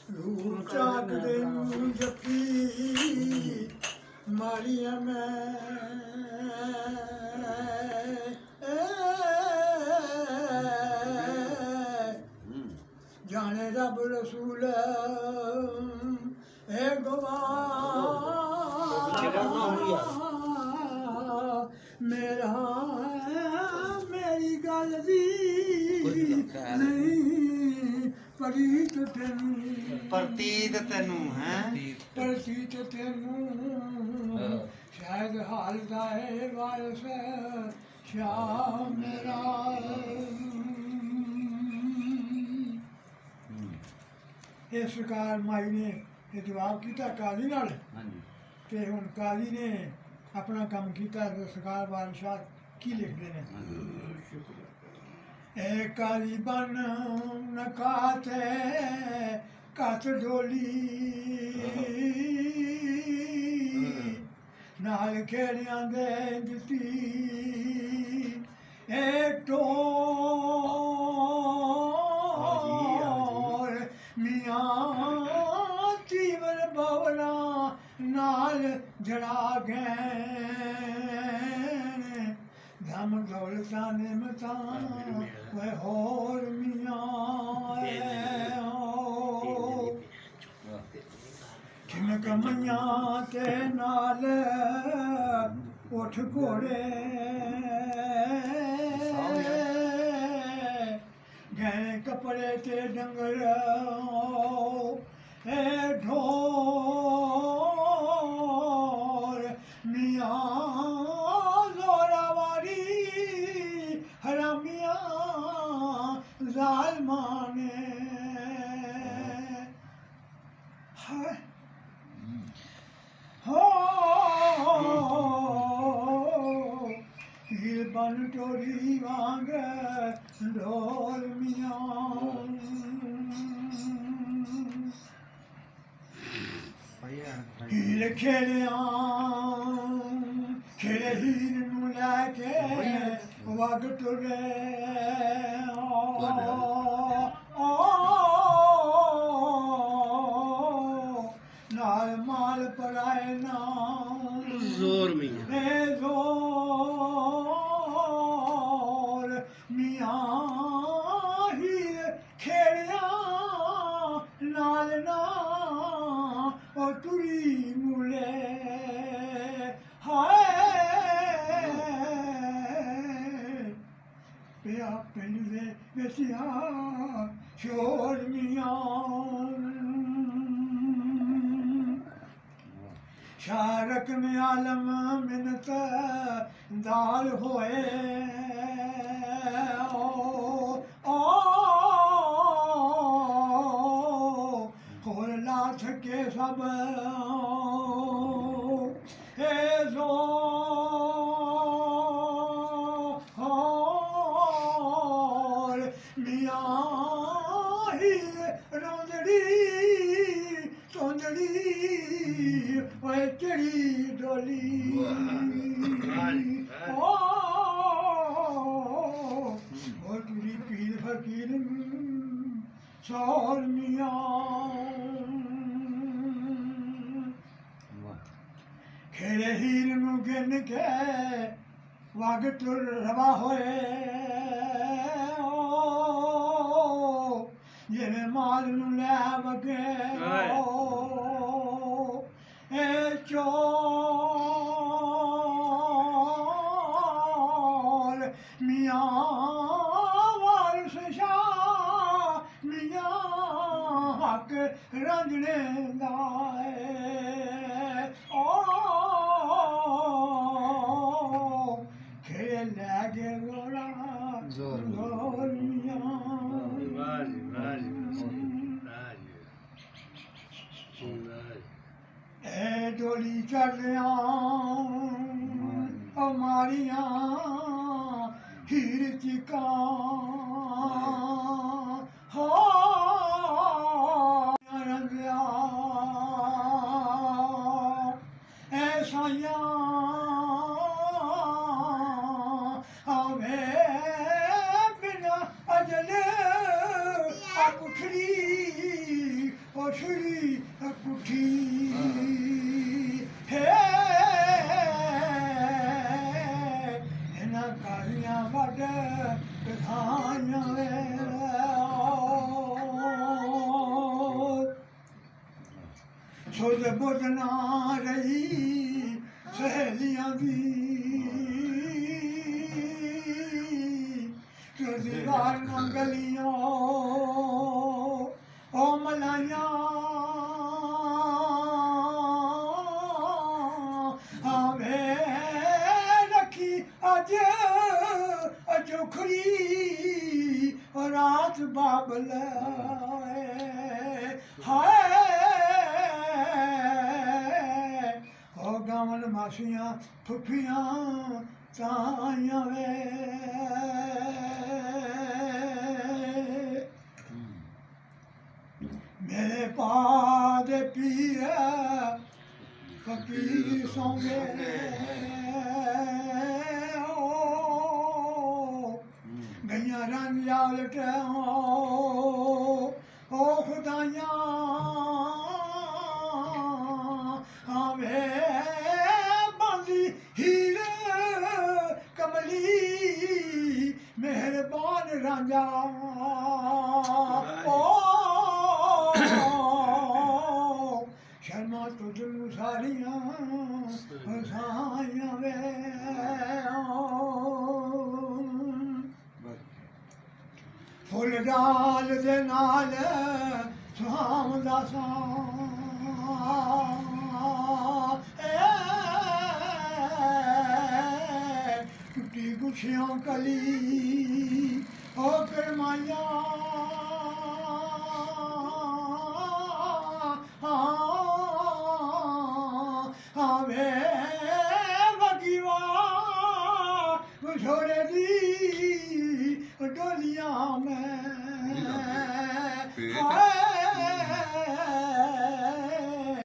रूप चाक दे जपी मारिया मैं जाने रब रसूल है गवाह मेरा मेरी गल दी नहीं प्रतीत तेनू है प्रतीत तेनू शायद हाल दाए वारस शाह मेरा इस प्रकार माई ने जवाब किया काजी नाल ते हुण काजी ने अपना काम किया सरकार बादशाह की लिखते हैं ए काली बन नकाते कत डोली नाल खेड़ियां दे दित्ती ए टोर मियां चीवर बवना नाल जड़ा गए धम दौलता निमता वह होर मियां ठिनक मैया ते नाल उठ घोड़े गए कपड़े ते डंगर ढोर मियां हरामिया जालमाने हो ये बन टोरी वांग ढोल मिया हीर खेलिया खेले हीर नू लैके वग टुरे नाल माल पराए ना जोर मियां हीर खेड़िया नाल ना ओ टुरी मुले हाय पिया पिंड दे बेसिया शोर मियां शारक में आलम मिन्नत दाल होए होर लाथ के सब मियां ही रोंदड़ी सोंदड़ी ओए चढ़ी डोली ओ टुरी पीर फकीर सौर मियां खेड़े हीर नू गिन के वग टुर रवा होए जिवें माल नू लै वगे ए चोर मियां वारिस शाह मियां हक रंजने दा खेल लै गे गोरा जोर मियां डोली चढ़िया मारिया हीर चिका हो रंगया ऐसा आवे बिना अजल पुखरी और छुरी पुठी है इन्हां कालियां वड कथाइयां वे सुध बुध ना रही सहेलियां दी रोज़गार न गलियों ओ मलाइयां आवे रखी अज अजोखरी रात बाबल हाय ओ गावन मासियां फुफियां ताइयां वे मेरे पाद पीर फकीर सौंगे गैया रंगिया लटे ओ खुदाइयां आवे बांदी हीर कमली मेहरबान रांझा ओ शर्मा तुझ सारियां हसाइयां वे फुल डाल दे नाल सुहावंदा सा टुटी गुछियों कली ओ करमाइयां आवे वगीवा छोड़े दी